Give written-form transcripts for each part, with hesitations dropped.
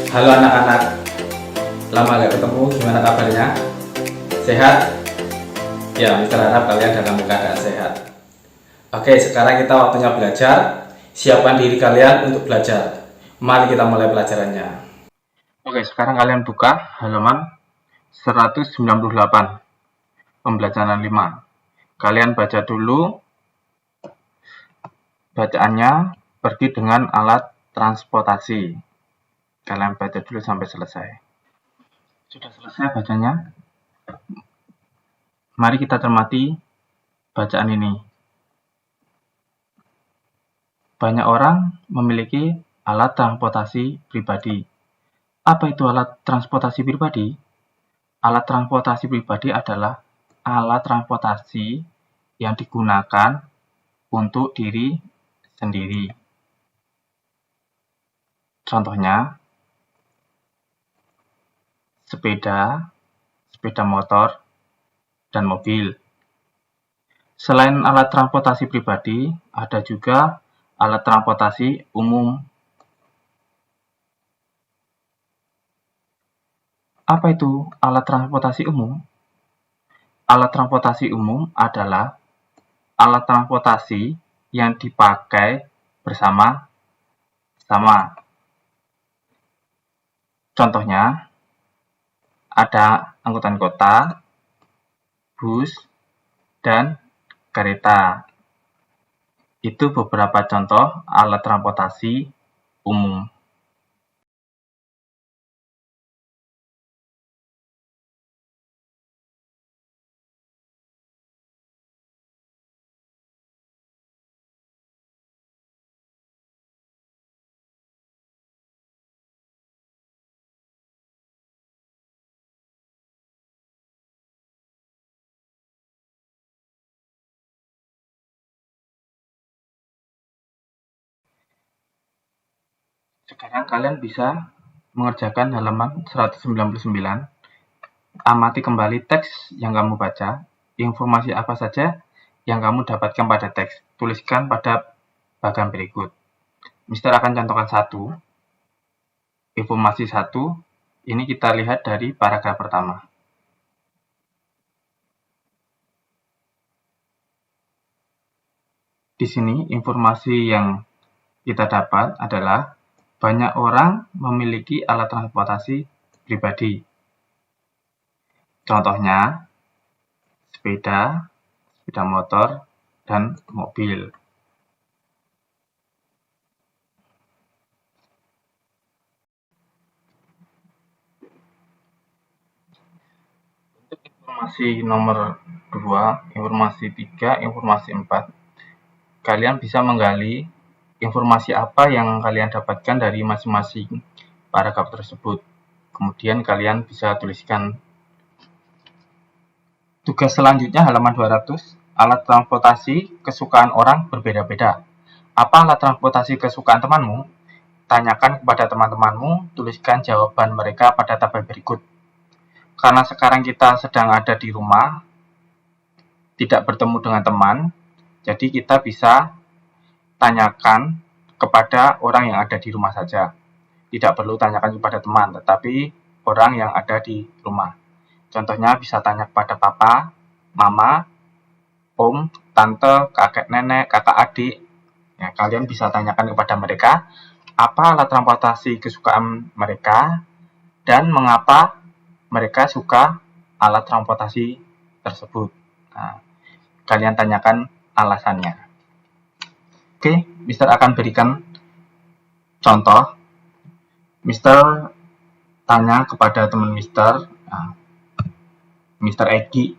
Halo anak-anak, lama gak ketemu, gimana kabarnya? Sehat? Ya, Mister harap kalian dalam keadaan sehat. Oke, sekarang kita waktunya belajar. Siapkan diri kalian untuk belajar. Mari kita mulai pelajarannya. Oke, sekarang kalian buka halaman 198, pembelajaran 5. Kalian baca dulu bacaannya, pergi dengan alat transportasi. Kalian baca dulu sampai selesai. Sudah selesai bacanya? Mari kita cermati bacaan ini. Banyak orang memiliki alat transportasi pribadi. Apa itu alat transportasi pribadi? Alat transportasi pribadi adalah alat transportasi yang digunakan untuk diri sendiri. Contohnya, sepeda, sepeda motor, dan mobil. Selain alat transportasi pribadi, ada juga alat transportasi umum. Apa itu alat transportasi umum? Alat transportasi umum adalah alat transportasi yang dipakai bersama-sama. Contohnya, ada angkutan kota, bus, dan kereta. Itu beberapa contoh alat transportasi umum. Sekarang kalian bisa mengerjakan halaman 199. Amati kembali teks yang kamu baca. Informasi apa saja yang kamu dapatkan pada teks. Tuliskan pada bagan berikut. Mister akan contohkan satu. Informasi 1. Ini kita lihat dari paragraf pertama. Di sini informasi yang kita dapat adalah banyak orang memiliki alat transportasi pribadi. Contohnya, sepeda, sepeda motor, dan mobil. Untuk informasi nomor 2, informasi 3, informasi 4, kalian bisa menggali informasi apa yang kalian dapatkan dari masing-masing paragraf tersebut. Kemudian kalian bisa tuliskan. Tugas selanjutnya halaman 200, alat transportasi kesukaan orang berbeda-beda. Apa alat transportasi kesukaan temanmu? Tanyakan kepada teman-temanmu, tuliskan jawaban mereka pada tabel berikut. Karena sekarang kita sedang ada di rumah, tidak bertemu dengan teman, jadi kita bisa tanyakan kepada orang yang ada di rumah saja. Tidak perlu tanyakan kepada teman, tetapi orang yang ada di rumah. Contohnya bisa tanya kepada papa, mama, om, tante, kakek nenek, kakak adik. Ya, kalian bisa tanyakan kepada mereka apa alat transportasi kesukaan mereka dan mengapa mereka suka alat transportasi tersebut. Nah, kalian tanyakan alasannya. Oke, Mister akan berikan contoh. Mister tanya kepada teman Mister, Mister Egi.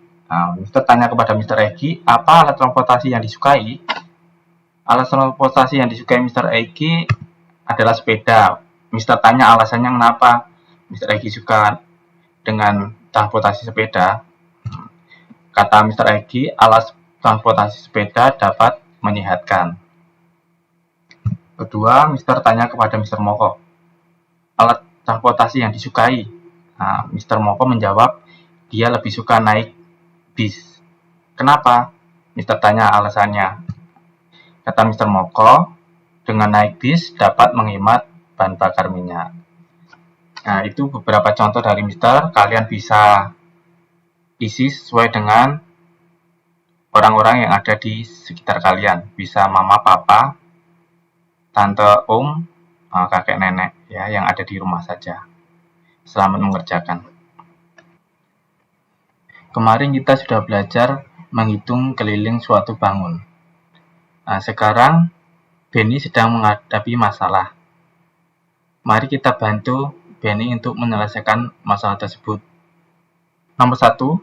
Mister tanya kepada Mister Egi, apa alat transportasi yang disukai? Alat transportasi yang disukai Mister Egi adalah sepeda. Mister tanya alasannya kenapa Mister Egi suka dengan transportasi sepeda. Kata Mister Egi, alat transportasi sepeda dapat menyehatkan. Kedua, Mister tanya kepada Mister Moko, alat transportasi yang disukai. Mister Moko menjawab, dia lebih suka naik bis. Kenapa? Mister tanya alasannya. Kata Mister Moko, dengan naik bis dapat menghemat bahan bakar minyak. Nah, itu beberapa contoh dari Mister. Kalian bisa isi sesuai dengan orang-orang yang ada di sekitar kalian. Bisa mama, papa, tante, om, kakek, nenek, ya, yang ada di rumah saja. Selamat mengerjakan. Kemarin kita sudah belajar menghitung keliling suatu bangun. Nah, sekarang Benny sedang menghadapi masalah. Mari kita bantu Benny untuk menyelesaikan masalah tersebut. Nomor 1,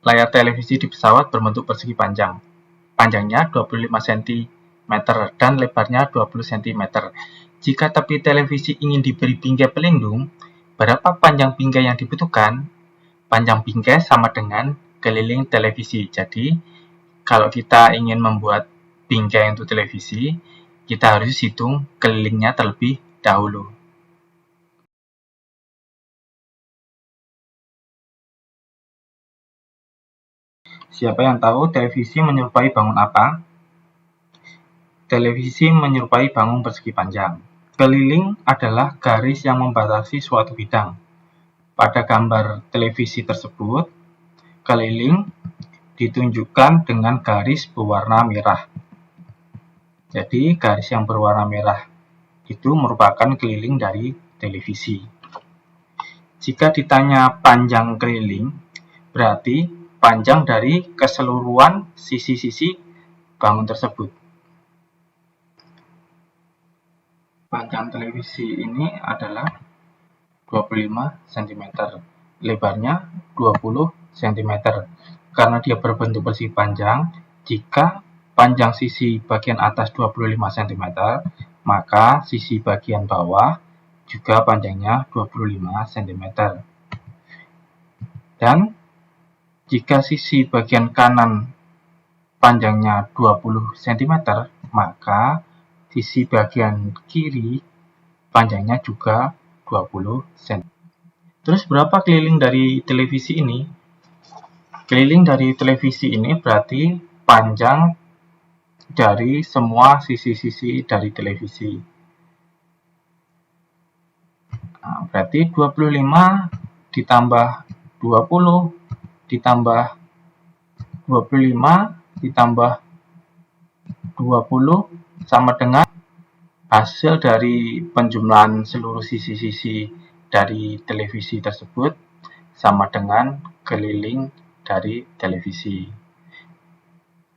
layar televisi di pesawat berbentuk persegi panjang. Panjangnya 25 cm dan lebarnya 20 cm. Jika tepi televisi ingin diberi bingkai pelindung, berapa panjang bingkai yang dibutuhkan? Panjang bingkai sama dengan keliling televisi. Jadi, kalau kita ingin membuat bingkai untuk televisi, kita harus hitung kelilingnya terlebih dahulu. Siapa yang tahu televisi menyerupai bangun apa? Televisi menyerupai bangun persegi panjang. Keliling adalah garis yang membatasi suatu bidang. Pada gambar televisi tersebut, keliling ditunjukkan dengan garis berwarna merah. Jadi, garis yang berwarna merah itu merupakan keliling dari televisi. Jika ditanya panjang keliling, berarti panjang dari keseluruhan sisi-sisi bangun tersebut. Panjang televisi ini adalah 25 cm, lebarnya 20 cm. Karena dia berbentuk persegi panjang, jika panjang sisi bagian atas 25 cm, maka sisi bagian bawah juga panjangnya 25 cm. Dan jika sisi bagian kanan panjangnya 20 cm, maka sisi bagian kiri panjangnya juga 20 cm. Terus berapa keliling dari televisi ini? Keliling dari televisi ini berarti panjang dari semua sisi-sisi dari televisi. Nah, berarti 25 ditambah 20 ditambah 25 ditambah 20 sama dengan hasil dari penjumlahan seluruh sisi-sisi dari televisi tersebut sama dengan keliling dari televisi.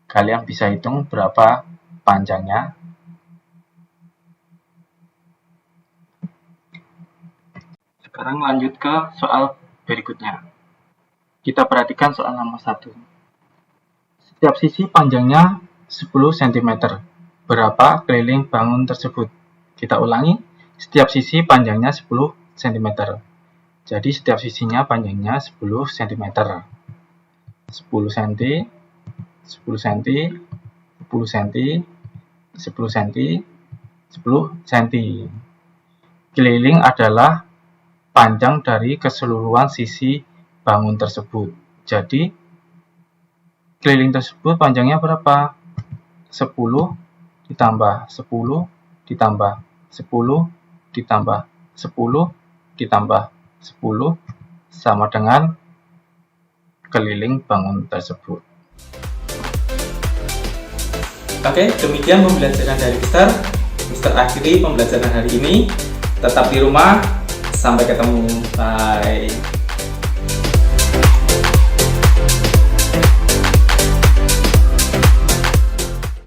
Kalian bisa hitung berapa panjangnya. Sekarang lanjut ke soal berikutnya. Kita perhatikan soal nomor 1. Setiap sisi panjangnya 10 cm. Berapa keliling bangun tersebut? Kita ulangi, setiap sisi panjangnya 10 cm. Jadi setiap sisinya panjangnya 10 cm. 10 cm, 10 cm, 10 cm, 10 cm, 10 cm. Keliling adalah panjang dari keseluruhan sisi bangun tersebut. Jadi, keliling tersebut panjangnya berapa? 10 ditambah 10 ditambah 10 ditambah 10 ditambah 10 sama dengan keliling bangun tersebut. Oke, demikian pembelajaran dari Mister. Mister akhiri pembelajaran hari ini. Tetap di rumah. Sampai ketemu. Bye.